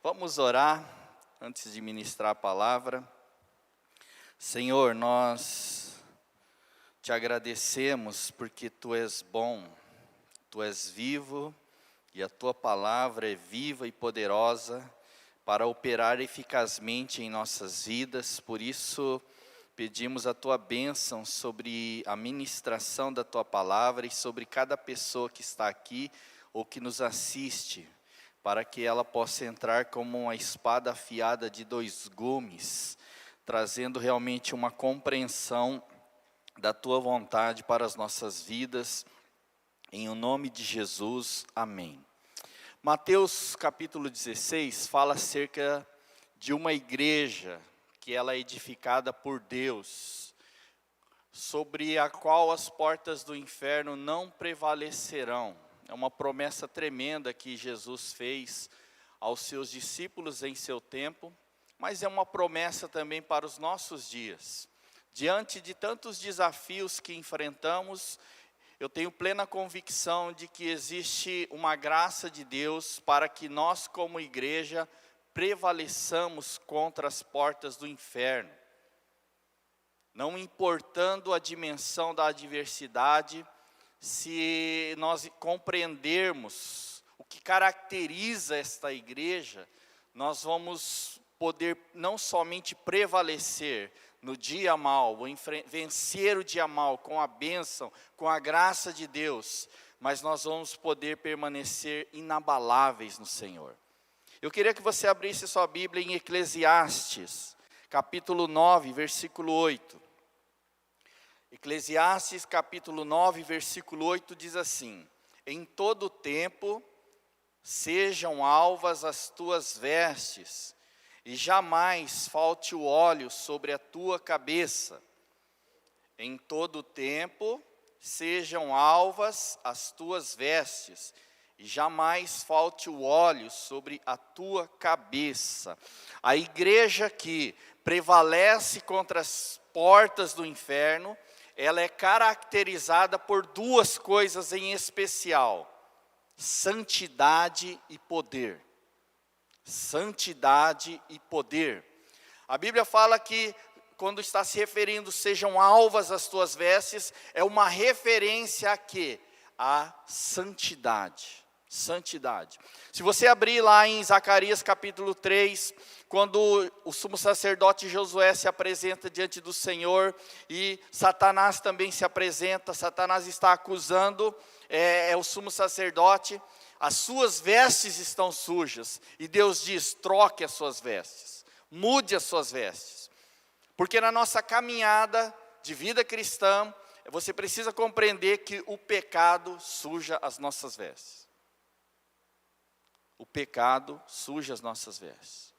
Vamos orar antes de ministrar a palavra. Senhor, nós te agradecemos porque Tu és bom, Tu és vivo e a Tua palavra é viva e poderosa para operar eficazmente em nossas vidas. Por isso, pedimos a Tua bênção sobre a ministração da Tua palavra e sobre cada pessoa que está aqui ou que nos assiste, para que ela possa entrar como uma espada afiada de dois gumes, trazendo realmente uma compreensão da Tua vontade para as nossas vidas, em o nome de Jesus, amém. Mateus capítulo 16 fala acerca de uma igreja que ela é edificada por Deus, sobre a qual as portas do inferno não prevalecerão. É uma promessa tremenda que Jesus fez aos seus discípulos em seu tempo, mas é uma promessa também para os nossos dias. Diante de tantos desafios que enfrentamos, eu tenho plena convicção de que existe uma graça de Deus para que nós, como igreja, prevaleçamos contra as portas do inferno. Não importando a dimensão da adversidade, se nós compreendermos o que caracteriza esta igreja, nós vamos poder não somente prevalecer no dia mau, vencer o dia mau com a bênção, com a graça de Deus, mas nós vamos poder permanecer inabaláveis no Senhor. Eu queria que você abrisse sua Bíblia em Eclesiastes, capítulo 9, versículo 8. Eclesiastes capítulo 9, versículo 8 diz assim: em todo tempo sejam alvas as tuas vestes, e jamais falte o óleo sobre a tua cabeça. Em todo tempo sejam alvas as tuas vestes, e jamais falte o óleo sobre a tua cabeça. A igreja que prevalece contra as portas do inferno, ela é caracterizada por duas coisas em especial: santidade e poder. Santidade e poder. A Bíblia fala que, quando está se referindo, sejam alvas as tuas vestes, é uma referência a quê? A santidade. Santidade. Se você abrir lá em Zacarias capítulo 3, quando o sumo sacerdote Josué se apresenta diante do Senhor, e Satanás também se apresenta, Satanás está acusando o sumo sacerdote, as suas vestes estão sujas, e Deus diz: troque as suas vestes, mude as suas vestes, porque na nossa caminhada de vida cristã, você precisa compreender que o pecado suja as nossas vestes. O pecado suja as nossas vestes.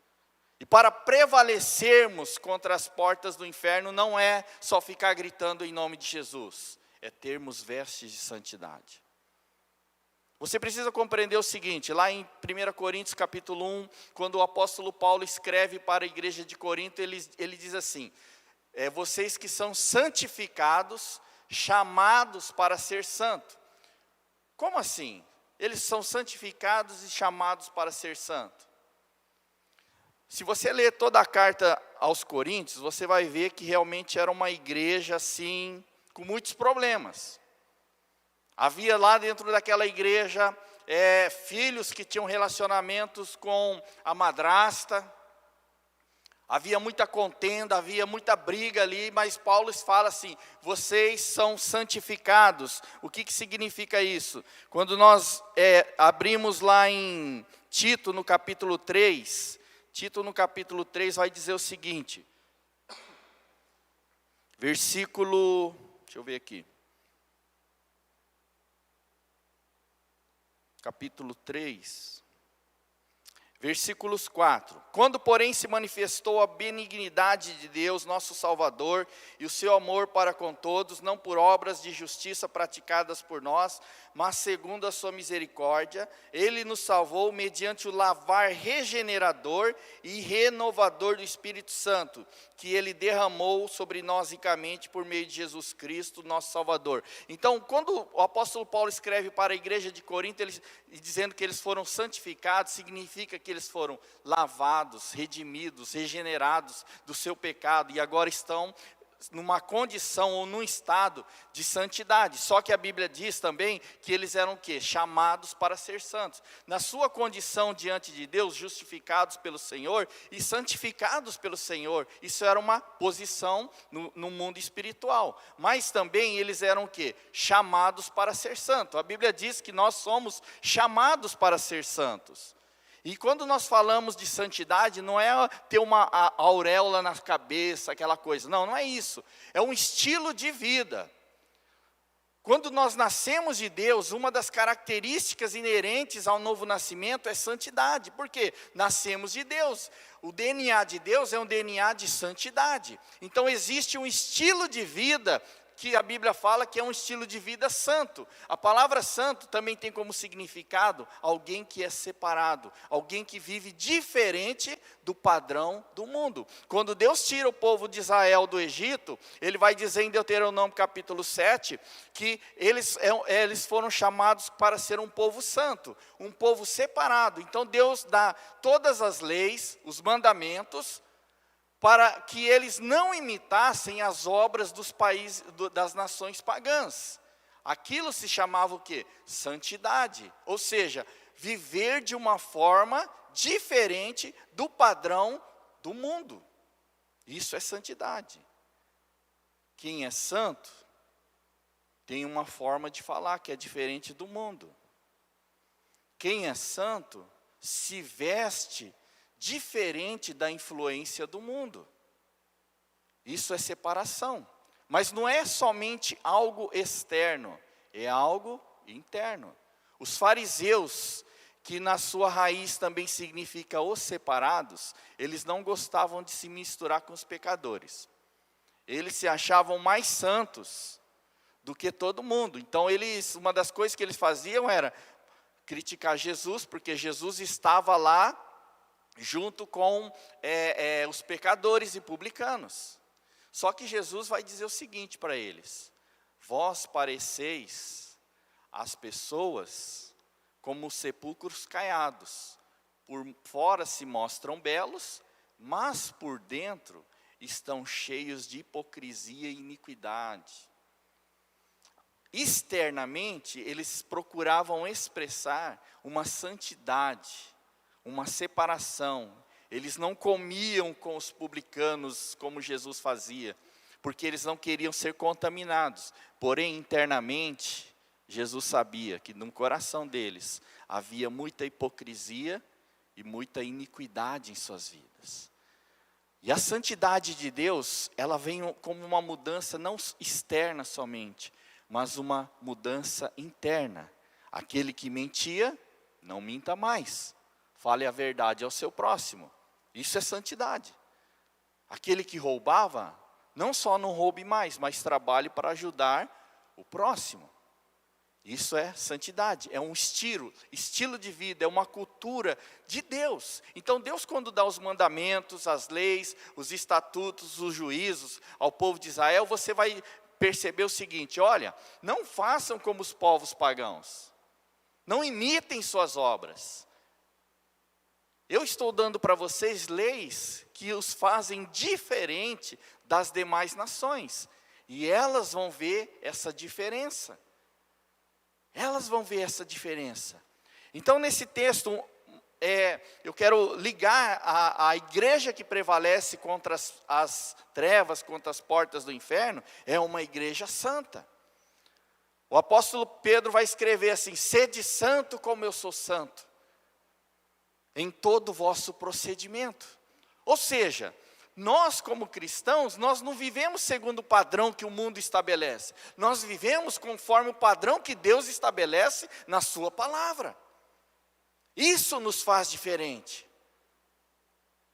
E para prevalecermos contra as portas do inferno, não é só ficar gritando em nome de Jesus, é termos vestes de santidade. Você precisa compreender o seguinte: lá em 1 Coríntios capítulo 1, quando o apóstolo Paulo escreve para a igreja de Corinto, ele diz assim: vocês que são santificados, chamados para ser santo. Como assim? Eles são santificados e chamados para ser santo. Se você ler toda a carta aos Coríntios, você vai ver que realmente era uma igreja assim, com muitos problemas. Havia lá dentro daquela igreja filhos que tinham relacionamentos com a madrasta. Havia muita contenda, havia muita briga ali, mas Paulo fala assim: vocês são santificados. O que significa isso? Quando nós abrimos lá em Tito, no capítulo 3, Tito no capítulo 3 vai dizer o seguinte, versículo, deixa eu ver aqui, capítulo 3, versículos 4. Quando, porém, se manifestou a benignidade de Deus, nosso Salvador, e o seu amor para com todos, não por obras de justiça praticadas por nós, mas segundo a sua misericórdia, Ele nos salvou mediante o lavar regenerador e renovador do Espírito Santo, que Ele derramou sobre nós ricamente por meio de Jesus Cristo, nosso Salvador. Então, quando o apóstolo Paulo escreve para a igreja de Corinto, e dizendo que eles foram santificados, significa que eles foram lavados, redimidos, regenerados do seu pecado e agora estão numa condição ou num estado de santidade. Só que a Bíblia diz também que eles eram o quê? Chamados para ser santos. Na sua condição diante de Deus, justificados pelo Senhor e santificados pelo Senhor. Isso era uma posição no mundo espiritual. Mas também eles eram o quê? Chamados para ser santos. A Bíblia diz que nós somos chamados para ser santos. E quando nós falamos de santidade, não é ter uma auréola na cabeça, aquela coisa. Não, não é isso. É um estilo de vida. Quando nós nascemos de Deus, uma das características inerentes ao novo nascimento é santidade. Por quê? Nascemos de Deus. O DNA de Deus é um DNA de santidade. Então existe um estilo de vida que a Bíblia fala que é um estilo de vida santo. A palavra santo também tem como significado alguém que é separado, alguém que vive diferente do padrão do mundo. Quando Deus tira o povo de Israel do Egito, ele vai dizer em Deuteronômio capítulo 7, que eles foram chamados para ser um povo santo, um povo separado. Então Deus dá todas as leis, os mandamentos, para que eles não imitassem as obras dos países, das nações pagãs. Aquilo se chamava o quê? Santidade. Ou seja, viver de uma forma diferente do padrão do mundo. Isso é santidade. Quem é santo tem uma forma de falar que é diferente do mundo. Quem é santo se veste diferente da influência do mundo. Isso é separação. Mas não é somente algo externo, é algo interno. Os fariseus, que na sua raiz também significa os separados, eles não gostavam de se misturar com os pecadores. Eles se achavam mais santos do que todo mundo. Então uma das coisas que eles faziam era criticar Jesus, porque Jesus estava lá junto com os pecadores e publicanos. Só que Jesus vai dizer o seguinte para eles: vós pareceis às pessoas como sepulcros caiados, por fora se mostram belos, mas por dentro estão cheios de hipocrisia e iniquidade. Externamente, eles procuravam expressar uma santidade, uma separação. Eles não comiam com os publicanos como Jesus fazia, porque eles não queriam ser contaminados. Porém, internamente, Jesus sabia que no coração deles havia muita hipocrisia e muita iniquidade em suas vidas. E a santidade de Deus, ela vem como uma mudança não externa somente, mas uma mudança interna. Aquele que mentia, não minta mais. Fale a verdade ao seu próximo. Isso é santidade. Aquele que roubava, não só não roube mais, mas trabalhe para ajudar o próximo. Isso é santidade, é um estilo de vida, é uma cultura de Deus. Então Deus, quando dá os mandamentos, as leis, os estatutos, os juízos ao povo de Israel, você vai perceber o seguinte: olha, não façam como os povos pagãos. Não imitem suas obras. Eu estou dando para vocês leis que os fazem diferente das demais nações. E elas vão ver essa diferença. Elas vão ver essa diferença. Então, nesse texto, eu quero ligar a igreja que prevalece contra as trevas, contra as portas do inferno, é uma igreja santa. O apóstolo Pedro vai escrever assim: sede santo como eu sou santo, em todo o vosso procedimento. Ou seja, nós como cristãos, nós não vivemos segundo o padrão que o mundo estabelece. Nós vivemos conforme o padrão que Deus estabelece na sua palavra. Isso nos faz diferente.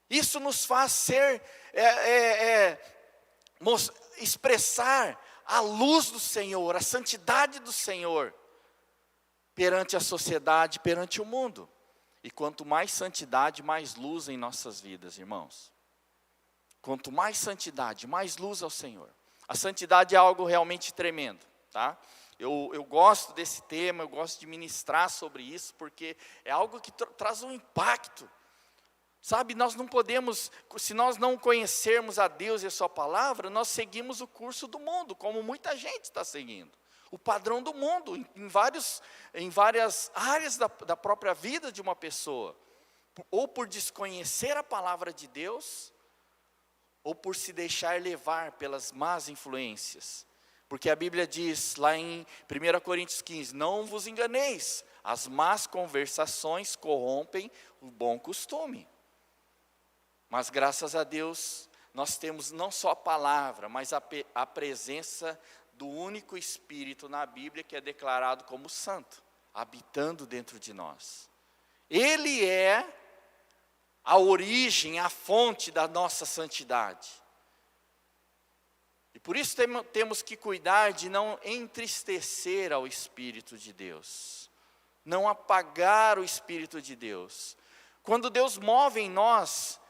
Isso nos faz expressar a luz do Senhor, a santidade do Senhor, perante a sociedade, perante o mundo. E quanto mais santidade, mais luz em nossas vidas, irmãos. Quanto mais santidade, mais luz ao Senhor. A santidade é algo realmente tremendo, tá? Eu gosto desse tema, eu gosto de ministrar sobre isso, porque é algo que traz um impacto. Sabe, nós não podemos, se nós não conhecermos a Deus e a sua palavra, nós seguimos o curso do mundo, como muita gente está seguindo. O padrão do mundo, em várias áreas da própria vida de uma pessoa. Ou por desconhecer a palavra de Deus, ou por se deixar levar pelas más influências. Porque a Bíblia diz lá em 1 Coríntios 15, não vos enganeis, as más conversações corrompem o bom costume. Mas graças a Deus, nós temos não só a palavra, mas a presença do único Espírito na Bíblia, que é declarado como santo, habitando dentro de nós. Ele é a origem, a fonte da nossa santidade. E por isso temos que cuidar de não entristecer ao Espírito de Deus, não apagar o Espírito de Deus. Quando Deus move em nós,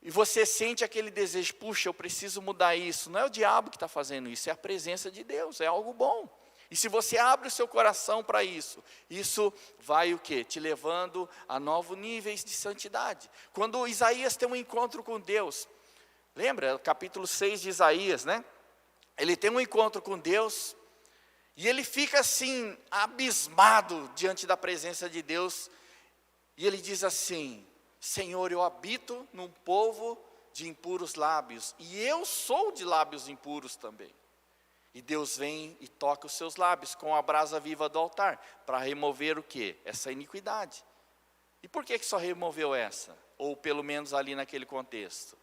e você sente aquele desejo, puxa, eu preciso mudar isso. Não é o diabo que está fazendo isso, é a presença de Deus, é algo bom. E se você abre o seu coração para isso, isso vai o quê? Te levando a novos níveis de santidade. Quando Isaías tem um encontro com Deus, lembra, capítulo 6 de Isaías, né? Ele tem um encontro com Deus, e ele fica assim, abismado diante da presença de Deus, e ele diz assim, Senhor, eu habito num povo de impuros lábios, e eu sou de lábios impuros também. E Deus vem e toca os seus lábios com a brasa viva do altar, para remover o quê? Essa iniquidade. E por que só removeu essa? Ou pelo menos ali naquele contexto?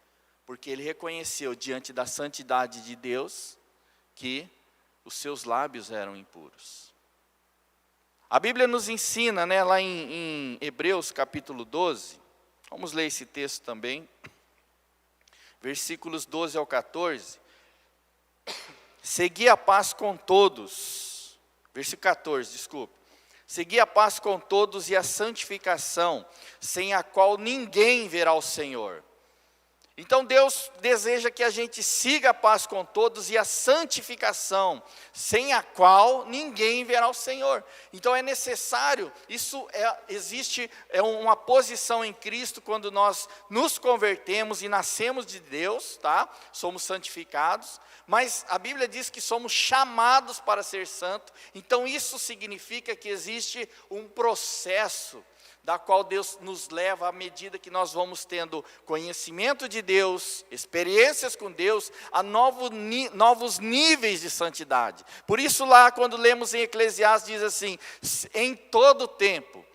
Porque ele reconheceu diante da santidade de Deus, que os seus lábios eram impuros. A Bíblia nos ensina, né, lá em Hebreus capítulo 12, vamos ler esse texto também, versículos 12 ao 14. Segui a paz com todos, versículo 14, desculpe. Segui a paz com todos e a santificação, sem a qual ninguém verá o Senhor. Então Deus deseja que a gente siga a paz com todos e a santificação, sem a qual ninguém verá o Senhor. Então é necessário, existe uma posição em Cristo quando nós nos convertemos e nascemos de Deus, tá? Somos santificados, mas a Bíblia diz que somos chamados para ser santo, então isso significa que existe um processo da qual Deus nos leva à medida que nós vamos tendo conhecimento de Deus, experiências com Deus, a novos níveis de santidade. Por isso lá, quando lemos em Eclesiastes, diz assim, em todo tempo,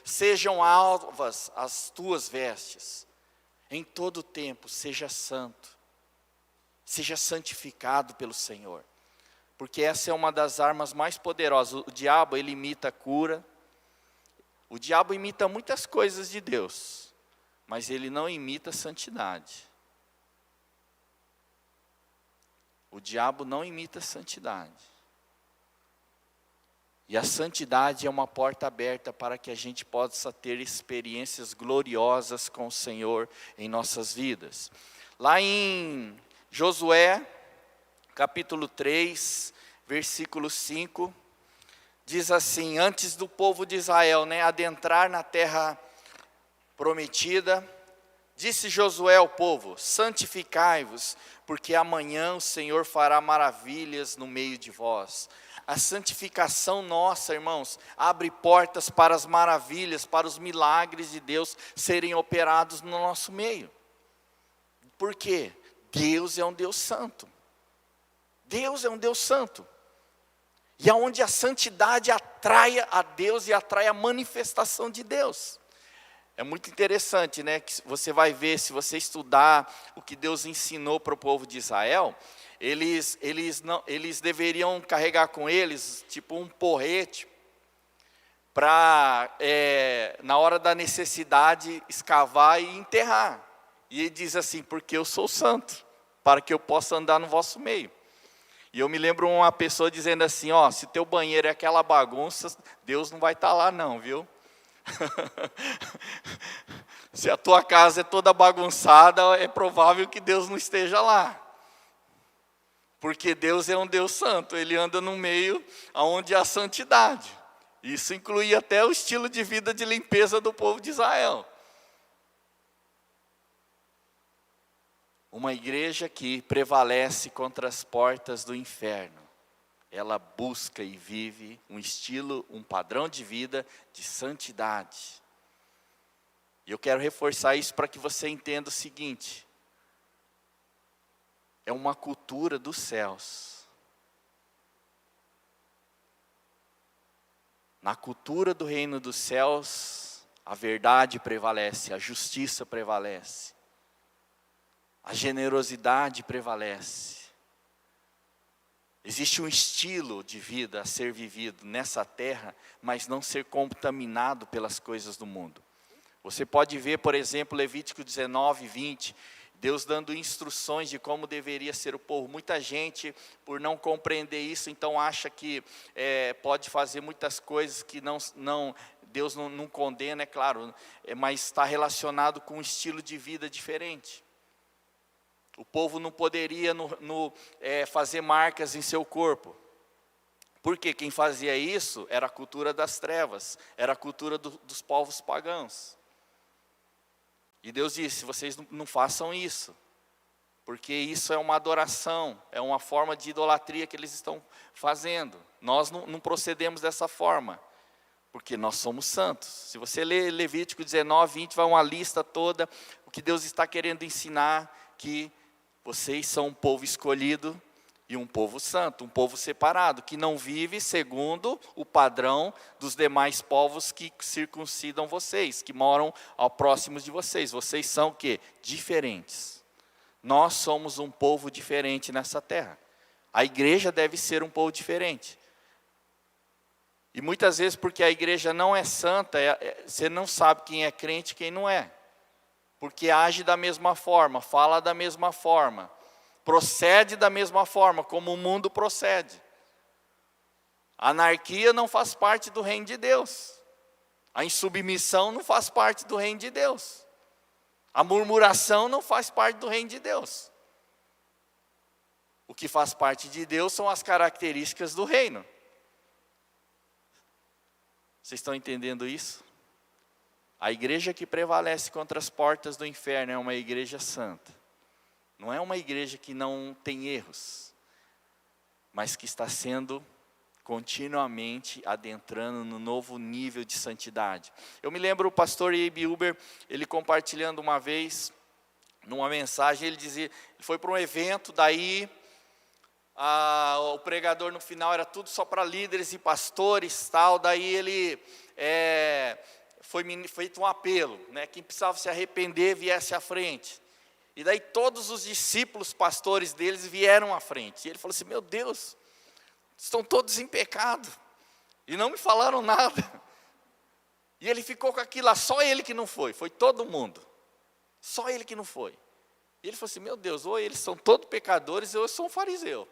sejam alvas as tuas vestes. Em todo tempo, seja santo, seja santificado pelo Senhor. Porque essa é uma das armas mais poderosas. O diabo, ele imita a cura. O diabo imita muitas coisas de Deus, mas ele não imita a santidade. O diabo não imita a santidade. E a santidade é uma porta aberta para que a gente possa ter experiências gloriosas com o Senhor em nossas vidas. Lá em Josué, capítulo 3, versículo 5, diz assim, antes do povo de Israel, adentrar na terra prometida, disse Josué ao povo, santificai-vos, porque amanhã o Senhor fará maravilhas no meio de vós. A santificação nossa, irmãos, abre portas para as maravilhas, para os milagres de Deus serem operados no nosso meio. Por quê? Deus é um Deus santo. Deus é um Deus santo. E aonde a santidade atrai a Deus e atrai a manifestação de Deus. É muito interessante, que você vai ver, se você estudar o que Deus ensinou para o povo de Israel, eles deveriam carregar com eles, tipo um porrete, para, na hora da necessidade, escavar e enterrar. E ele diz assim, porque eu sou santo, para que eu possa andar no vosso meio. E eu me lembro uma pessoa dizendo assim, se teu banheiro é aquela bagunça, Deus não vai estar lá não, viu? Se a tua casa é toda bagunçada, é provável que Deus não esteja lá. Porque Deus é um Deus santo, Ele anda no meio onde há santidade. Isso inclui até o estilo de vida de limpeza do povo de Israel. Uma igreja que prevalece contra as portas do inferno. Ela busca e vive um estilo, um padrão de vida de santidade. E eu quero reforçar isso para que você entenda o seguinte. É uma cultura dos céus. Na cultura do reino dos céus, a verdade prevalece, a justiça prevalece. A generosidade prevalece. Existe um estilo de vida a ser vivido nessa terra, mas não ser contaminado pelas coisas do mundo. Você pode ver, por exemplo, Levítico 19, 20, Deus dando instruções de como deveria ser o povo. Muita gente, por não compreender isso, então acha que pode fazer muitas coisas que Deus não condena, é claro, mas está relacionado com um estilo de vida diferente. O povo não poderia fazer marcas em seu corpo. Porque quem fazia isso era a cultura das trevas, era a cultura dos povos pagãos. E Deus disse, vocês não façam isso, porque isso é uma adoração, é uma forma de idolatria que eles estão fazendo. Nós não procedemos dessa forma, porque nós somos santos. Se você ler Levítico 19, 20, vai uma lista toda, o que Deus está querendo ensinar, que vocês são um povo escolhido e um povo santo, um povo separado, que não vive segundo o padrão dos demais povos que circuncidam vocês, que moram ao próximos de vocês. Vocês são o quê? Diferentes. Nós somos um povo diferente nessa terra. A igreja deve ser um povo diferente. E muitas vezes, porque a igreja não é santa, você não sabe quem é crente e quem não é. Porque age da mesma forma, fala da mesma forma, procede da mesma forma como o mundo procede. A anarquia não faz parte do reino de Deus. A insubmissão não faz parte do reino de Deus. A murmuração não faz parte do reino de Deus. O que faz parte de Deus são as características do reino. Vocês estão entendendo isso? A igreja que prevalece contra as portas do inferno é uma igreja santa. Não é uma igreja que não tem erros, mas que está sendo continuamente adentrando no novo nível de santidade. Eu me lembro o pastor A.B. Uber, ele compartilhando uma vez, numa mensagem, ele dizia, ele foi para um evento, daí o pregador no final era tudo só para líderes e pastores, tal, daí ele foi feito um apelo, né, quem precisava se arrepender viesse à frente. E daí todos os discípulos, pastores deles vieram à frente. E ele falou assim, meu Deus, estão todos em pecado. E não me falaram nada. E ele ficou com aquilo lá, só ele que não foi todo mundo. Só ele que não foi. E ele falou assim, meu Deus, ou eles são todos pecadores, ou eu sou um fariseu.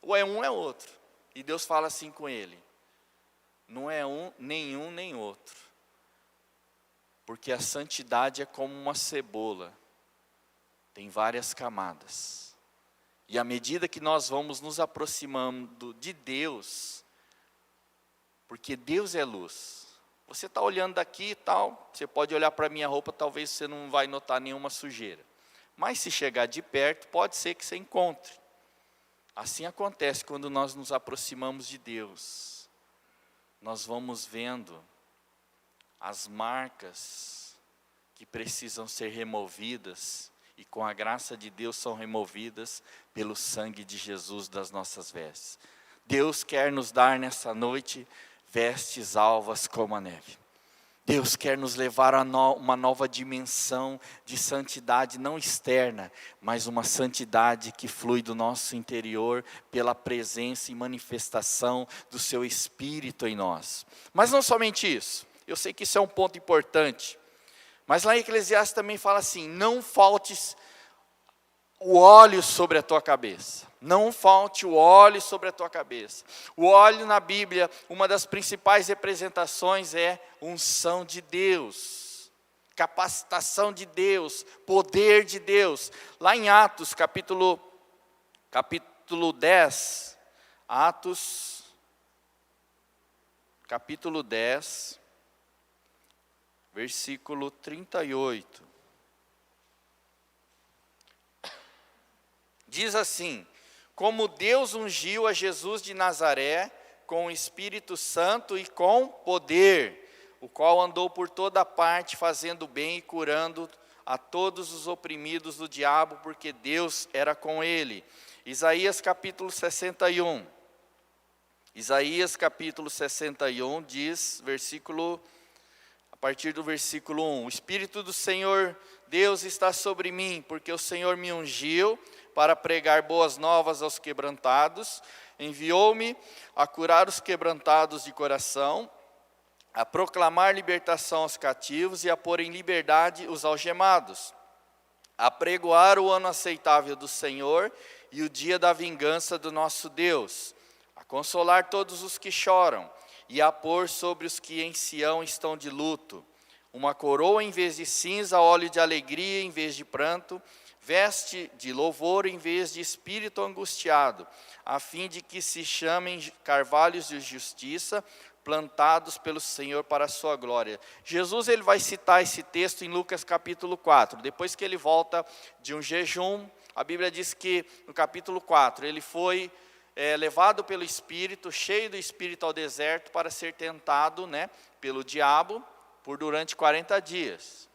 Ou é um, ou é outro. E Deus fala assim com ele, não é nenhum nem outro. Porque a santidade é como uma cebola. Tem várias camadas. E à medida que nós vamos nos aproximando de Deus, porque Deus é luz. Você está olhando daqui e tal, você pode olhar para a minha roupa, talvez você não vai notar nenhuma sujeira. Mas se chegar de perto, pode ser que você encontre. Assim acontece quando nós nos aproximamos de Deus. Nós vamos vendo as marcas que precisam ser removidas, e com a graça de Deus são removidas pelo sangue de Jesus das nossas vestes. Deus quer nos dar nessa noite vestes alvas como a neve. Deus quer nos levar a uma nova dimensão de santidade, não externa, mas uma santidade que flui do nosso interior pela presença e manifestação do seu Espírito em nós. Mas não somente isso, eu sei que isso é um ponto importante, mas lá em Eclesiastes também fala assim, não faltes o óleo sobre a tua cabeça. Não falte o óleo sobre a tua cabeça. O óleo na Bíblia, uma das principais representações é unção de Deus, capacitação de Deus, poder de Deus. Lá em Atos, capítulo capítulo 10, Atos, capítulo 10, versículo 38. Diz assim: como Deus ungiu a Jesus de Nazaré com o Espírito Santo e com poder, o qual andou por toda parte fazendo bem e curando a todos os oprimidos do diabo, porque Deus era com ele. Isaías capítulo 61. Isaías capítulo 61 diz, a partir do versículo 1: o Espírito do Senhor Deus está sobre mim, porque o Senhor me ungiu para pregar boas novas aos quebrantados, enviou-me a curar os quebrantados de coração, a proclamar libertação aos cativos e a pôr em liberdade os algemados, a pregoar o ano aceitável do Senhor e o dia da vingança do nosso Deus, a consolar todos os que choram e a pôr sobre os que em Sião estão de luto uma coroa em vez de cinza, óleo de alegria em vez de pranto, veste de louvor em vez de espírito angustiado, a fim de que se chamem carvalhos de justiça, plantados pelo Senhor para a sua glória. Jesus ele vai citar esse texto em Lucas capítulo 4, depois que ele volta de um jejum. A Bíblia diz que no capítulo 4, ele foi levado pelo Espírito, cheio do Espírito ao deserto para ser tentado, pelo diabo, por durante 40 dias.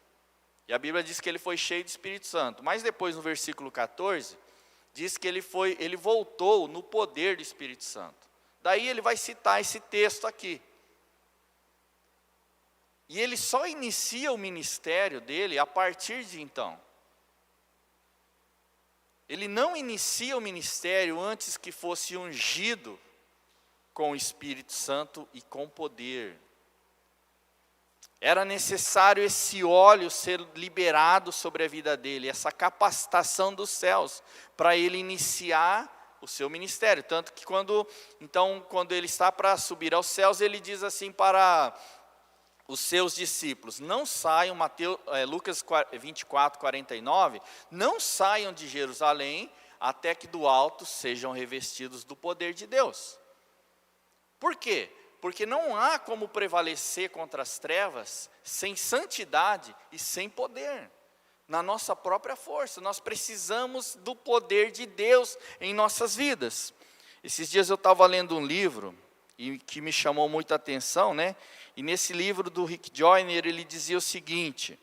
E a Bíblia diz que ele foi cheio do Espírito Santo. Mas depois no versículo 14, diz que ele voltou no poder do Espírito Santo. Daí ele vai citar esse texto aqui. E ele só inicia o ministério dele a partir de então. Ele não inicia o ministério antes que fosse ungido com o Espírito Santo e com poder. Era necessário esse óleo ser liberado sobre a vida dele, essa capacitação dos céus, para ele iniciar o seu ministério. Tanto que quando ele está para subir aos céus, ele diz assim para os seus discípulos: não saiam, Lucas 24, 49, não saiam de Jerusalém até que do alto sejam revestidos do poder de Deus. Por quê? Porque não há como prevalecer contra as trevas sem santidade e sem poder. Na nossa própria força, nós precisamos do poder de Deus em nossas vidas. Esses dias eu estava lendo um livro e que me chamou muita atenção, E nesse livro do Rick Joyner, ele dizia o seguinte: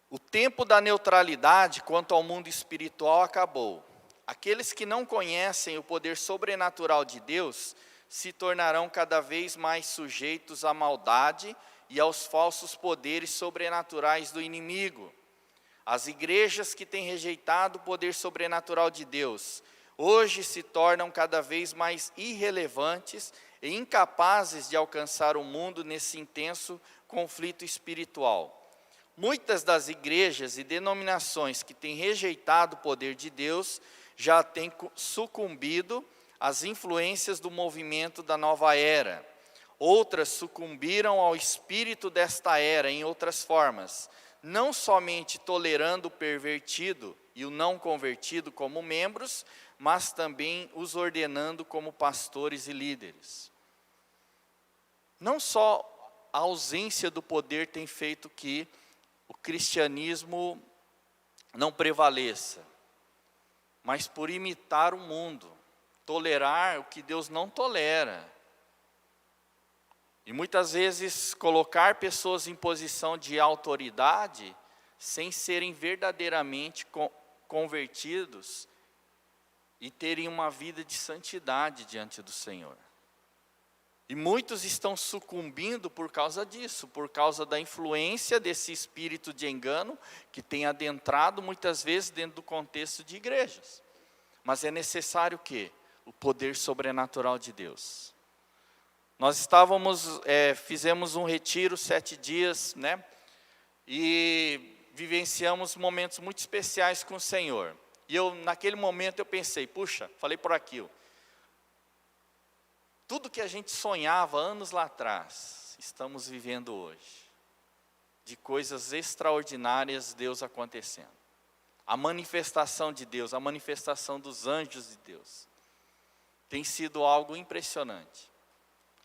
o tempo da neutralidade quanto ao mundo espiritual acabou. Aqueles que não conhecem o poder sobrenatural de Deus se tornarão cada vez mais sujeitos à maldade e aos falsos poderes sobrenaturais do inimigo. As igrejas que têm rejeitado o poder sobrenatural de Deus, hoje se tornam cada vez mais irrelevantes e incapazes de alcançar o mundo nesse intenso conflito espiritual. Muitas das igrejas e denominações que têm rejeitado o poder de Deus já têm sucumbido às influências do movimento da nova era. Outras sucumbiram ao espírito desta era em outras formas, não somente tolerando o pervertido e o não convertido como membros, mas também os ordenando como pastores e líderes. Não só a ausência do poder tem feito que o cristianismo não prevaleça, mas por imitar o mundo, tolerar o que Deus não tolera. E muitas vezes colocar pessoas em posição de autoridade, sem serem verdadeiramente convertidos e terem uma vida de santidade diante do Senhor. E muitos estão sucumbindo por causa disso, por causa da influência desse espírito de engano que tem adentrado muitas vezes dentro do contexto de igrejas. Mas é necessário o quê? O poder sobrenatural de Deus. Nós fizemos um retiro 7 dias, e vivenciamos momentos muito especiais com o Senhor. E naquele momento eu pensei, falei por aquilo. Tudo que a gente sonhava anos lá atrás, estamos vivendo hoje. De coisas extraordinárias Deus acontecendo. a manifestação de Deus, a manifestação dos anjos de Deus. Tem sido algo impressionante.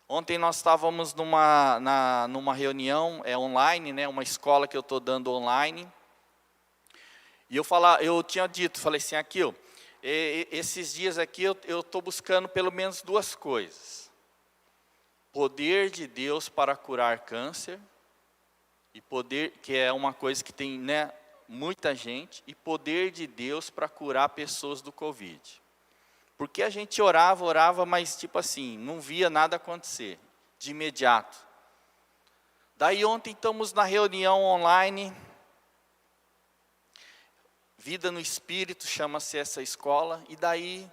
Ontem nós estávamos numa reunião online, né, uma escola que eu estou dando online. E eu tinha dito, falei assim, aqui, esses dias aqui eu estou buscando pelo menos duas coisas. Poder de Deus para curar câncer, e poder, que é uma coisa que tem, né, muita gente, e poder de Deus para curar pessoas do Covid. Porque a gente orava, mas tipo assim, não via nada acontecer, de imediato. Daí ontem estamos na reunião online, Vida no Espírito, chama-se essa escola, e daí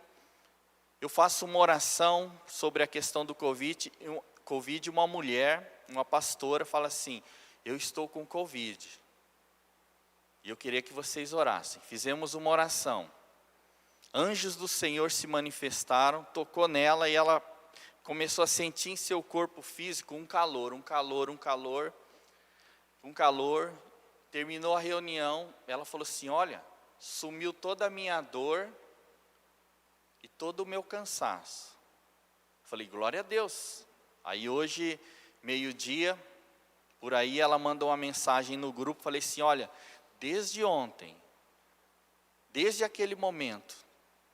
eu faço uma oração sobre a questão do Covid, uma mulher, uma pastora, fala assim, eu estou com Covid, e eu queria que vocês orassem. Fizemos uma oração. Anjos do Senhor se manifestaram, tocou nela e ela começou a sentir em seu corpo físico um calor. Terminou a reunião, ela falou assim, olha, sumiu toda a minha dor e todo o meu cansaço. Falei, glória a Deus. Aí hoje, meio-dia, por aí ela mandou uma mensagem no grupo, falei assim, olha, desde ontem, desde aquele momento,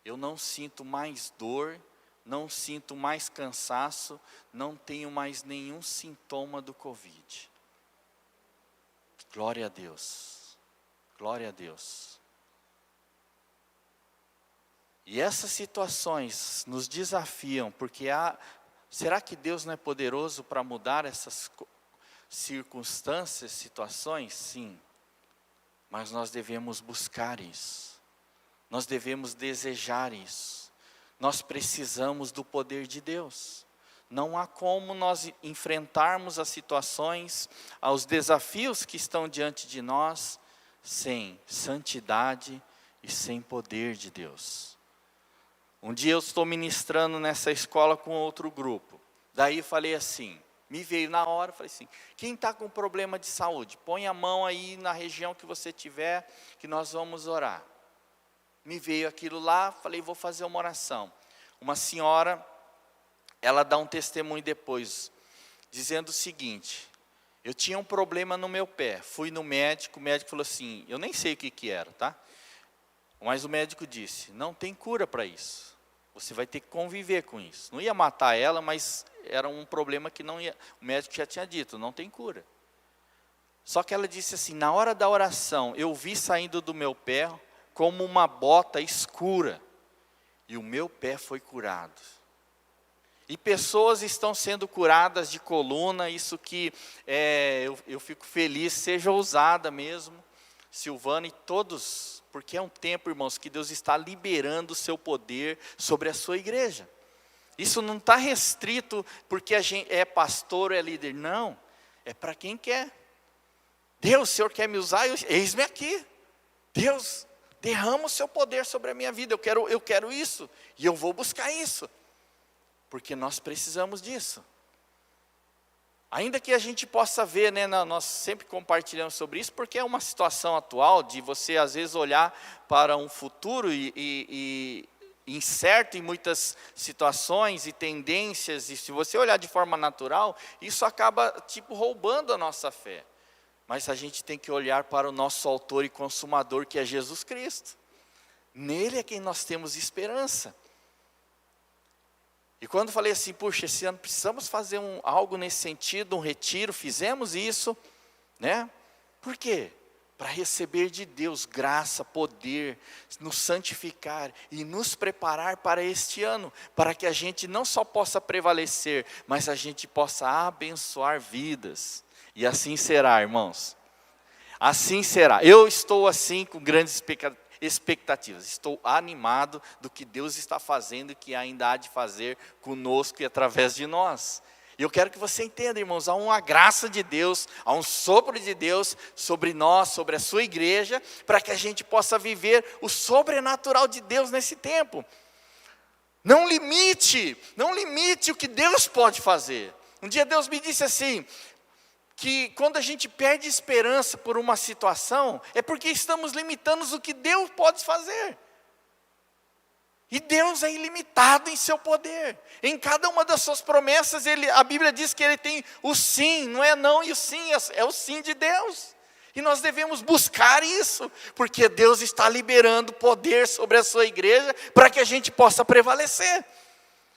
eu não sinto mais dor, não sinto mais cansaço, não tenho mais nenhum sintoma do Covid. Glória a Deus, glória a Deus. E essas situações nos desafiam, porque será que Deus não é poderoso para mudar essas circunstâncias, situações? Sim, mas nós devemos buscar isso. Nós devemos desejar isso. Nós precisamos do poder de Deus. Não há como nós enfrentarmos as situações, aos desafios que estão diante de nós, sem santidade e sem poder de Deus. Um dia eu estou ministrando nessa escola com outro grupo. Daí falei assim, me veio na hora, falei assim, quem está com problema de saúde, põe a mão aí na região que você tiver, que nós vamos orar. Me veio aquilo lá, falei, vou fazer uma oração. Uma senhora, ela dá um testemunho depois, dizendo o seguinte, eu tinha um problema no meu pé, fui no médico, o médico falou assim, eu nem sei o que era, tá? Mas o médico disse, não tem cura para isso, você vai ter que conviver com isso. Não ia matar ela, mas era um problema que não ia, o médico já tinha dito, não tem cura. Só que ela disse assim, na hora da oração, eu vi saindo do meu pé, como uma bota escura, e o meu pé foi curado. E pessoas estão sendo curadas de coluna, isso que eu fico feliz, seja ousada mesmo, Silvana e todos, porque é um tempo, irmãos, que Deus está liberando o seu poder sobre a sua igreja. Isso não está restrito porque a gente é pastor ou é líder, não, é para quem quer. Deus, o Senhor quer me usar, eis-me aqui. Deus, derrama o seu poder sobre a minha vida, eu quero isso, e eu vou buscar isso, porque nós precisamos disso. Ainda que a gente possa ver, né, nós sempre compartilhamos sobre isso, porque é uma situação atual de você às vezes olhar para um futuro e incerto em muitas situações e tendências, e se você olhar de forma natural, isso acaba roubando a nossa fé. Mas a gente tem que olhar para o nosso autor e consumador, que é Jesus Cristo. Nele é quem nós temos esperança. E quando falei assim, puxa, esse ano precisamos fazer algo nesse sentido, um retiro, fizemos isso, né? Por quê? Para receber de Deus graça, poder, nos santificar e nos preparar para este ano, para que a gente não só possa prevalecer, mas a gente possa abençoar vidas. E assim será, irmãos. Assim será. Eu estou assim com grandes expectativas. Estou animado do que Deus está fazendo e que ainda há de fazer conosco e através de nós. E eu quero que você entenda, irmãos, há uma graça de Deus, há um sopro de Deus sobre nós, sobre a sua igreja, para que a gente possa viver o sobrenatural de Deus nesse tempo. Não limite o que Deus pode fazer. Um dia Deus me disse assim, que quando a gente perde esperança por uma situação, é porque estamos limitando o que Deus pode fazer. E Deus é ilimitado em seu poder. Em cada uma das suas promessas, a Bíblia diz que Ele tem o sim, não é não e o sim, é o sim de Deus. E nós devemos buscar isso, porque Deus está liberando poder sobre a sua igreja, para que a gente possa prevalecer.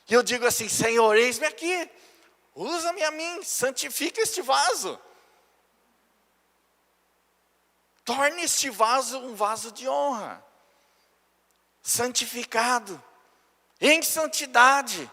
E eu digo assim, Senhor, eis-me aqui, usa-me a mim, santifica este vaso. Torne este vaso um vaso de honra, santificado, em santidade,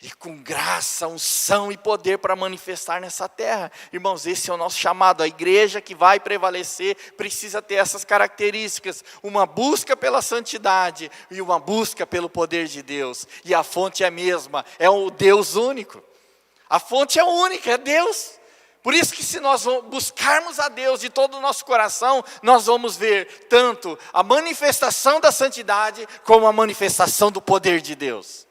e com graça, unção e poder para manifestar nessa terra. Irmãos, esse é o nosso chamado. A igreja que vai prevalecer precisa ter essas características: uma busca pela santidade e uma busca pelo poder de Deus. E a fonte é a mesma, é o Deus único. A fonte é única, é Deus. Por isso que se nós buscarmos a Deus de todo o nosso coração, nós vamos ver tanto a manifestação da santidade, como a manifestação do poder de Deus.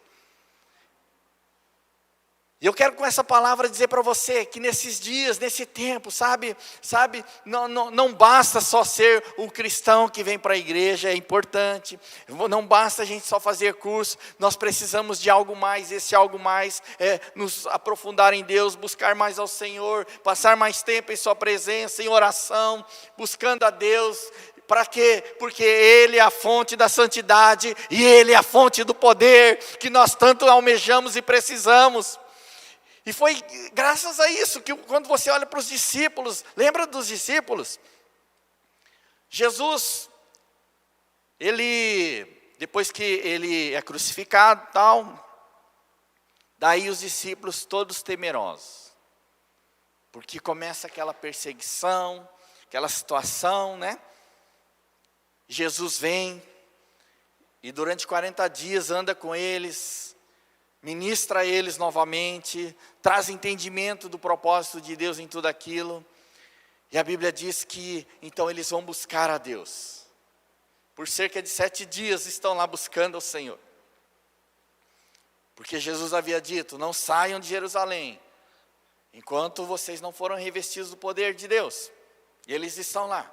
E eu quero com essa palavra dizer para você que nesses dias, nesse tempo, sabe, não basta só ser um cristão que vem para a igreja, é importante. Não basta a gente só fazer curso, nós precisamos de algo mais. Esse algo mais é nos aprofundar em Deus, buscar mais ao Senhor, passar mais tempo em sua presença, em oração, buscando a Deus. Para quê? Porque Ele é a fonte da santidade e Ele é a fonte do poder que nós tanto almejamos e precisamos. E foi graças a isso que quando você olha para os discípulos, lembra dos discípulos? Jesus, depois que ele é crucificado, daí os discípulos todos temerosos, porque começa aquela perseguição, aquela situação, né? Jesus vem e durante 40 dias anda com eles, ministra a eles novamente, traz entendimento do propósito de Deus em tudo aquilo. E a Bíblia diz que então eles vão buscar a Deus. Por cerca de 7 dias estão lá buscando ao Senhor. Porque Jesus havia dito, não saiam de Jerusalém, enquanto vocês não foram revestidos do poder de Deus. E eles estão lá.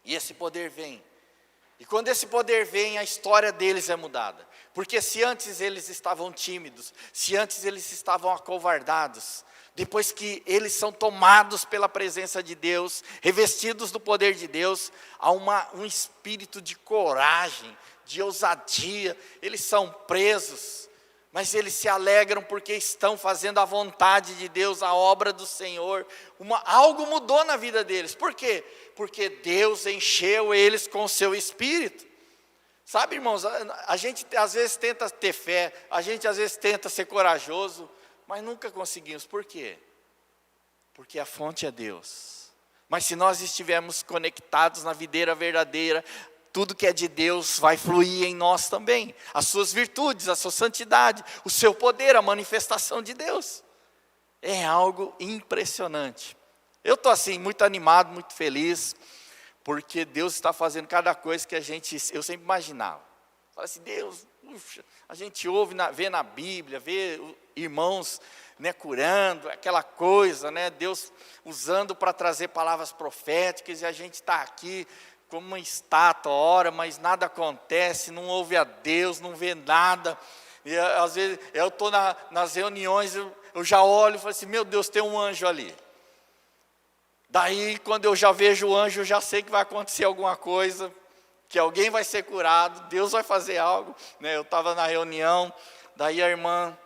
E esse poder vem. E quando esse poder vem, a história deles é mudada. Porque se antes eles estavam tímidos, se antes eles estavam acovardados, depois que eles são tomados pela presença de Deus, revestidos do poder de Deus, há um espírito de coragem, de ousadia. Eles são presos, mas eles se alegram porque estão fazendo a vontade de Deus, a obra do Senhor. Algo mudou na vida deles. Por quê? Porque Deus encheu eles com o seu Espírito. Sabe, irmãos, a gente às vezes tenta ter fé, a gente às vezes tenta ser corajoso, mas nunca conseguimos. Por quê? Porque a fonte é Deus. Mas se nós estivermos conectados na videira verdadeira, tudo que é de Deus vai fluir em nós também. As suas virtudes, a sua santidade, o seu poder, a manifestação de Deus. É algo impressionante. Eu estou assim, muito animado, muito feliz, porque Deus está fazendo cada coisa que eu sempre imaginava. Fala assim, Deus, puxa, a gente vê na Bíblia, vê irmãos, né, curando, aquela coisa, né, Deus usando para trazer palavras proféticas, e a gente está aqui como uma estátua, ora, mas nada acontece, não ouve a Deus, não vê nada. E às vezes eu estou nas reuniões, eu já olho e falo assim, meu Deus, tem um anjo ali. Daí, quando eu já vejo o anjo, eu já sei que vai acontecer alguma coisa, que alguém vai ser curado, Deus vai fazer algo. Né? Eu estava na reunião, daí a irmã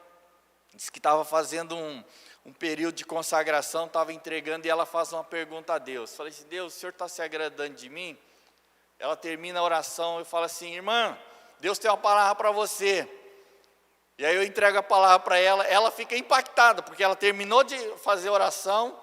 disse que estava fazendo um período de consagração, estava entregando, e ela faz uma pergunta a Deus. Falei assim, Deus, o Senhor está se agradando de mim? Ela termina a oração e fala assim, irmã, Deus tem uma palavra para você. E aí eu entrego a palavra para ela, ela fica impactada, porque ela terminou de fazer a oração,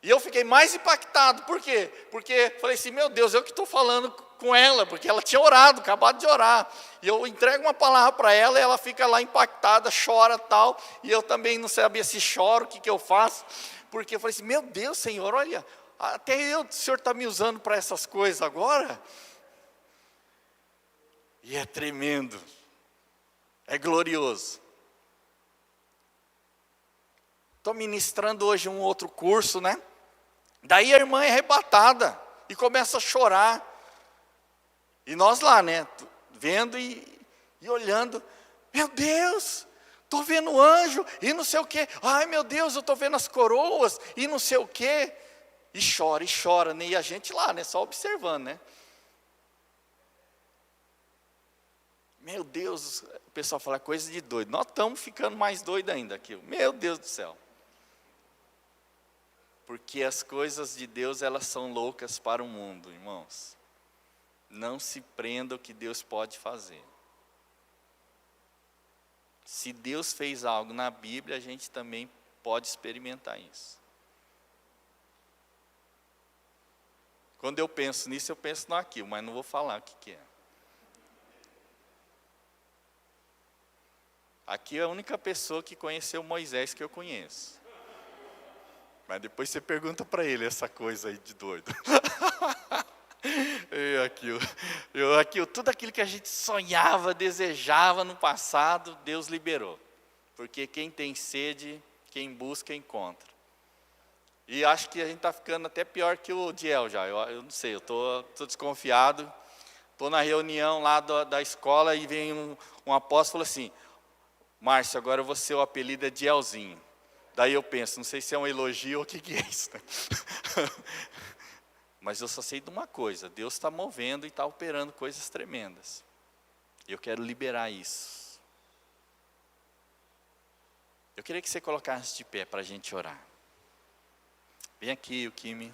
e eu fiquei mais impactado. Por quê? Porque falei assim, meu Deus, eu que estou falando com ela, porque ela tinha orado, acabado de orar. E eu entrego uma palavra para ela, e ela fica lá impactada, chora tal. E eu também não sabia se choro, o que eu faço. Porque eu falei assim, meu Deus, Senhor, olha, até o Senhor está me usando para essas coisas agora. E é tremendo, é glorioso. estou ministrando hoje um outro curso, né? Daí a irmã é arrebatada e começa a chorar. E nós lá, né? Vendo e olhando. Meu Deus, estou vendo o anjo e não sei o quê. Ai, meu Deus, eu estou vendo as coroas e não sei o quê. E chora, né? E a gente lá, né? Só observando, né? Meu Deus, o pessoal fala coisa de doido. Nós estamos ficando mais doidos ainda aqui. Meu Deus do céu. Porque as coisas de Deus, elas são loucas para o mundo, irmãos. Não se prenda ao que Deus pode fazer. Se Deus fez algo na Bíblia, a gente também pode experimentar isso. Quando eu penso nisso, eu penso no aquilo, mas não vou falar o que é. Aqui é a única pessoa que conheceu Moisés que eu conheço. Mas depois você pergunta para ele essa coisa aí de doido. Tudo aquilo que a gente sonhava, desejava no passado, Deus liberou. Porque quem tem sede, quem busca, encontra. E acho que a gente está ficando até pior que o Diel já. Eu não sei, eu estou desconfiado. Estou na reunião lá da escola e vem um apóstolo assim: Márcio, agora você, o apelido é Dielzinho. Daí eu penso, não sei se é um elogio ou o que é isso. Né? Mas eu só sei de uma coisa: Deus está movendo e está operando coisas tremendas. Eu quero liberar isso. Eu queria que você colocasse de pé para a gente orar. Vem aqui, o Kimi.